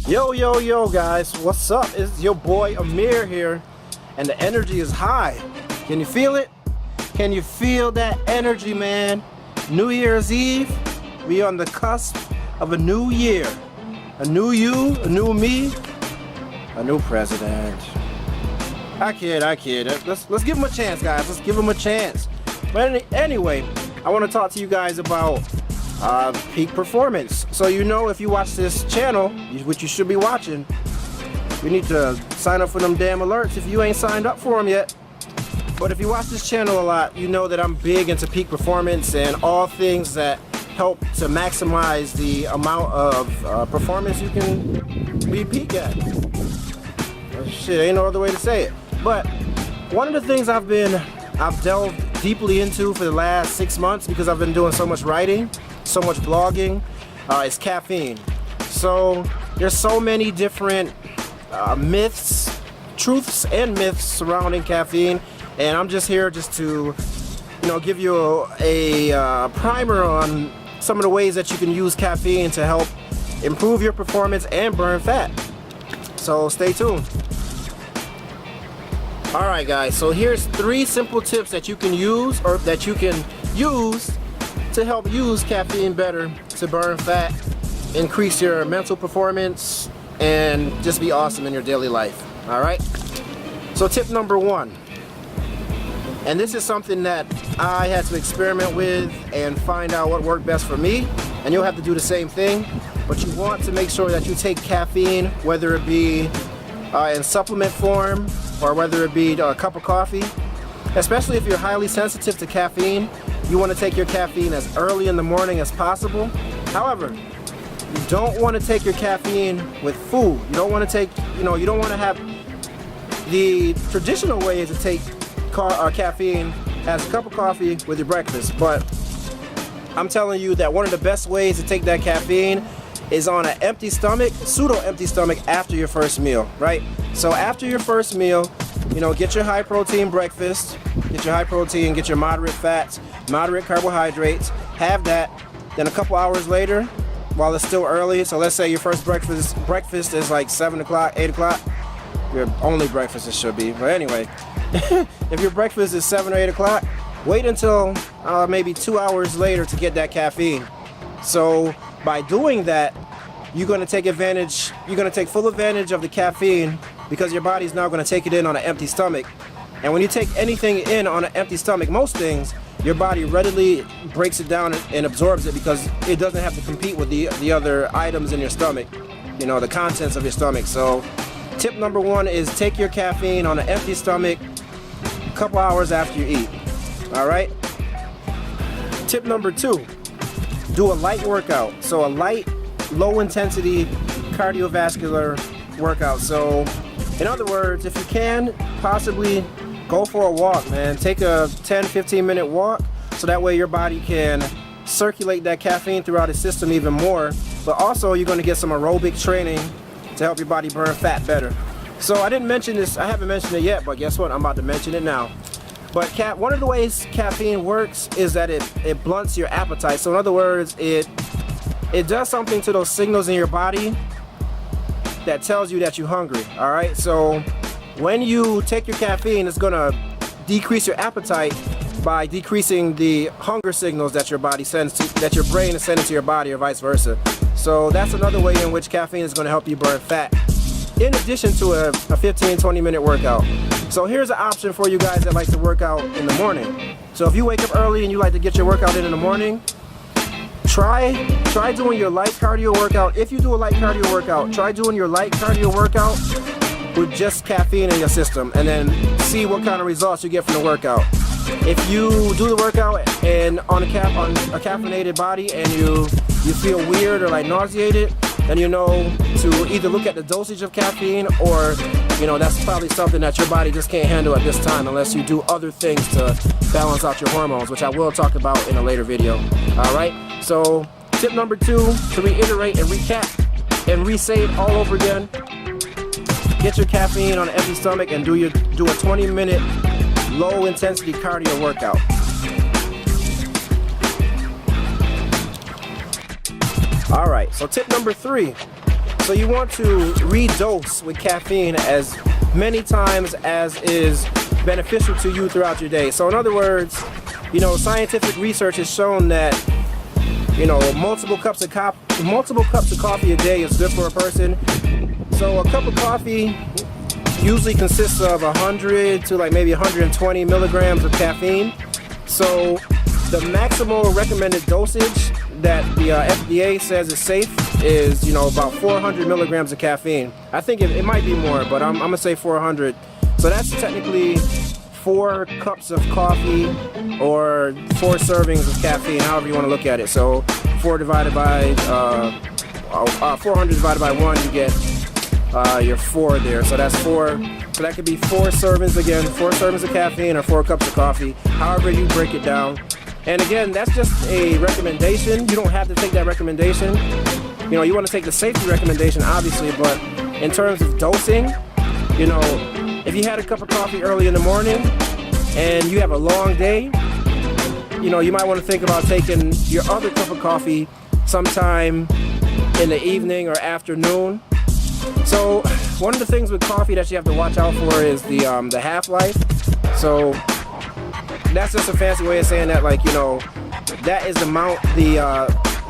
Yo guys, what's up? It's your boy Amir here, and the energy is high. Can you feel it? Can you feel that energy, man? New Year's Eve, we on the cusp of a new year. A new you, a new me, a new president. I kid. Let's give him a chance, guys. Let's give him a chance. But anyway, I want to talk to you guys about peak performance. So if you watch this channel, which you should be watching, you need to sign up for them damn alerts if you ain't signed up for them yet. But if you watch this channel a lot, you know that I'm big into peak performance and all things that help to maximize the amount of performance you can be peak at. Shit, ain't no other way to say it. But one of the things I've delved deeply into for the last 6 months, because I've been doing so much writing, so much blogging, is caffeine. So there's so many different myths, truths and myths surrounding caffeine, and I'm just here to give you a primer on some of the ways that you can use caffeine to help improve your performance and burn fat. So stay tuned. Alright guys, so here's 3 simple tips that you can use to help use caffeine better to burn fat, increase your mental performance, and just be awesome in your daily life. Alright? So tip number 1. And this is something that I had to experiment with and find out what worked best for me. And you'll have to do the same thing. But you want to make sure that you take caffeine, whether it be in supplement form or whether it be a cup of coffee. Especially if you're highly sensitive to caffeine, you want to take your caffeine as early in the morning as possible. However, you don't want to take your caffeine with food. You don't want to take, you don't want to have the traditional way is to take caffeine as a cup of coffee with your breakfast. But I'm telling you that one of the best ways to take that caffeine is on an empty stomach, pseudo-empty stomach after your first meal, right? So after your first meal, get your high protein breakfast, get your high protein, get your moderate fats, moderate carbohydrates, have that. Then a couple hours later, while it's still early, so let's say your first breakfast is like 7 o'clock, 8 o'clock, your only breakfast it should be, but anyway, if your breakfast is 7 or 8 o'clock, wait until maybe 2 hours later to get that caffeine. So by doing that, you're going to take full advantage of the caffeine, because your body's now going to take it in on an empty stomach. And when you take anything in on an empty stomach, most things, your body readily breaks it down and absorbs it, because it doesn't have to compete with the other items in your stomach, the contents of your stomach. So tip number 1 is take your caffeine on an empty stomach a couple hours after you eat. Alright? Tip number 2, do a light workout. So a light, low intensity cardiovascular workout. So in other words, if you can, possibly go for a walk, man. Take a 10-15 minute walk, so that way your body can circulate that caffeine throughout its system even more. But also you're going to get some aerobic training to help your body burn fat better. So I didn't mention this, I haven't mentioned it yet, but guess what? I'm about to mention it now. But one of the ways caffeine works is that it blunts your appetite. So in other words, it does something to those signals in your body that tells you that you're hungry. Alright, so when you take your caffeine, it's gonna decrease your appetite by decreasing the hunger signals that your body sends that your brain is sending to your body, or vice versa. So that's another way in which caffeine is going to help you burn fat, in addition to a 15-20 minute workout. So here's an option for you guys that like to work out in the morning. So if you wake up early and you like to get your workout in the morning, try doing your light cardio workout. If you do a light cardio workout, try doing your light cardio workout with just caffeine in your system, and then see what kind of results you get from the workout. If you do the workout and on a caffeinated body and you feel weird or like nauseated, then to either look at the dosage of caffeine, or that's probably something that your body just can't handle at this time, unless you do other things to balance out your hormones, which I will talk about in a later video. Alright, so tip number 2, to reiterate and recap and re-say it all over again, get your caffeine on an empty stomach and do a 20-minute low intensity cardio workout. Alright, so tip number 3. So you want to redose with caffeine as many times as is beneficial to you throughout your day. So in other words, you know, scientific research has shown that, you know, multiple cups of coffee a day is good for a person. So a cup of coffee usually consists of 100 to like maybe 120 milligrams of caffeine. So the maximal recommended dosage that the FDA says is safe is, you know, about 400 milligrams of caffeine. I think it might be more, but I'm gonna say 400. So that's technically 4 cups of coffee or 4 servings of caffeine, however you want to look at it. So 400 divided by 1, you get your 4 there. So that's 4. So that could be 4 servings again, 4 servings of caffeine or 4 cups of coffee, however you break it down. And again, that's just a recommendation. You don't have to take that recommendation. You know, you want to take the safety recommendation, obviously, but in terms of dosing, you know, if you had a cup of coffee early in the morning and you have a long day, you know, you might want to think about taking your other cup of coffee sometime in the evening or afternoon. So one of the things with coffee that you have to watch out for is the half-life. So that's just a fancy way of saying that, like, you know, that is the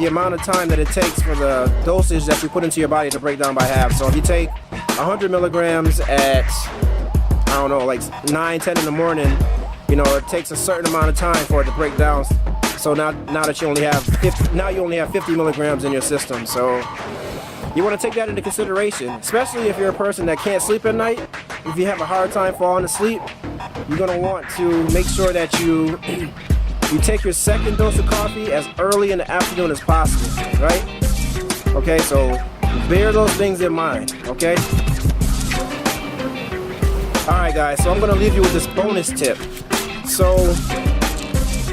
amount of time that it takes for the dosage that you put into your body to break down by half. So if you take 100 milligrams at, I don't know, like 9, 10 in the morning, you know, it takes a certain amount of time for it to break down. So now that you only have 50 milligrams in your system. So you want to take that into consideration, especially if you're a person that can't sleep at night. If you have a hard time falling asleep, you're going to want to make sure that you take your second dose of coffee as early in the afternoon as possible, right? Okay, so bear those things in mind, okay? Alright guys, so I'm going to leave you with this bonus tip. So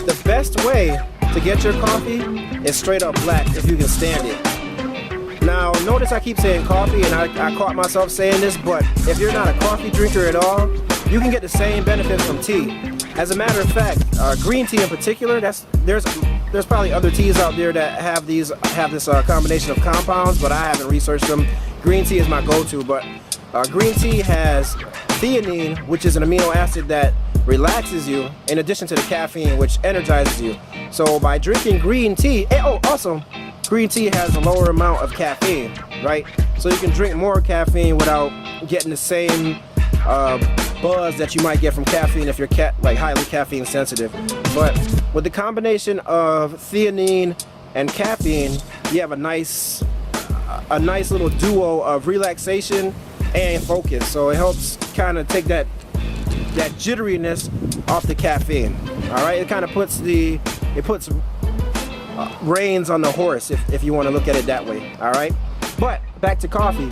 the best way to get your coffee is straight up black if you can stand it. Now notice I keep saying coffee, and I caught myself saying this, but if you're not a coffee drinker at all, you can get the same benefits from tea. As a matter of fact, green tea in particular, there's probably other teas out there that have this combination of compounds, but I haven't researched them. Green tea is my go-to, but green tea has theanine, which is an amino acid that relaxes you, in addition to the caffeine, which energizes you. So by drinking green tea, also green tea has a lower amount of caffeine, right? So you can drink more caffeine without getting the same buzz that you might get from caffeine if you're like highly caffeine sensitive. But with the combination of theanine and caffeine, you have a nice little duo of relaxation and focus. So it helps kind of take that jitteriness off the caffeine. All right, it kind of puts reins on the horse, if you want to look at it that way. All right, but back to coffee.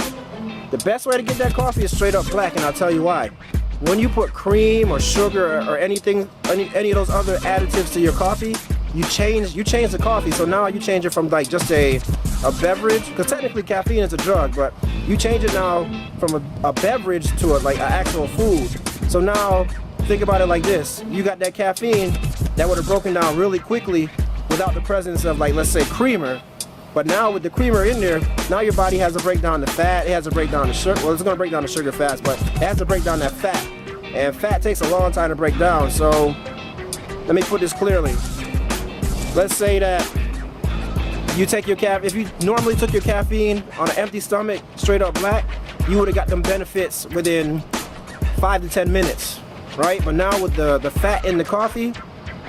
The best way to get that coffee is straight up black, and I'll tell you why. When you put cream or sugar or any of those other additives to your coffee, you change the coffee. So now you change it from like just a beverage, because technically caffeine is a drug, but you change it now from a beverage to like an actual food. So now think about it like this: you got that caffeine that would have broken down really quickly without the presence of, like, let's say creamer. But now with the creamer in there, now your body has to break down the fat, it has to break down the sugar. Well, it's going to break down the sugar fast, but it has to break down that fat. And fat takes a long time to break down. So let me put this clearly. Let's say that you take your if you normally took your caffeine on an empty stomach, straight up black, you would have got them benefits within 5 to 10 minutes, right? But now with the fat in the coffee,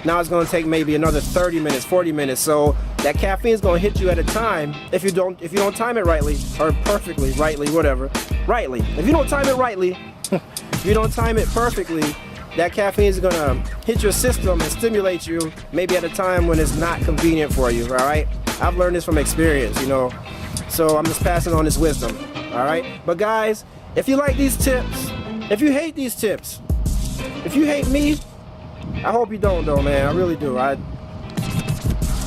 now it's going to take maybe another 30 minutes, 40 minutes. So that caffeine is going to hit you at a time, if you don't time it rightly, or perfectly, rightly, whatever. Rightly. If you don't time it rightly, if you don't time it perfectly, that caffeine is going to hit your system and stimulate you maybe at a time when it's not convenient for you, all right? I've learned this from experience, you know. So I'm just passing on this wisdom, all right? But guys, if you like these tips, if you hate these tips, if you hate me, I hope you don't, though, man. I really do. I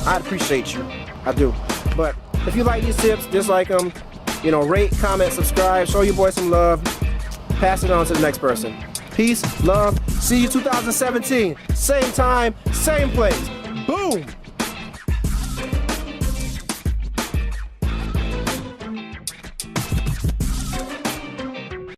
appreciate you. I do. But if you like these tips, dislike them. You know, rate, comment, subscribe. Show your boy some love. Pass it on to the next person. Peace, love. See you 2017. Same time, same place. Boom.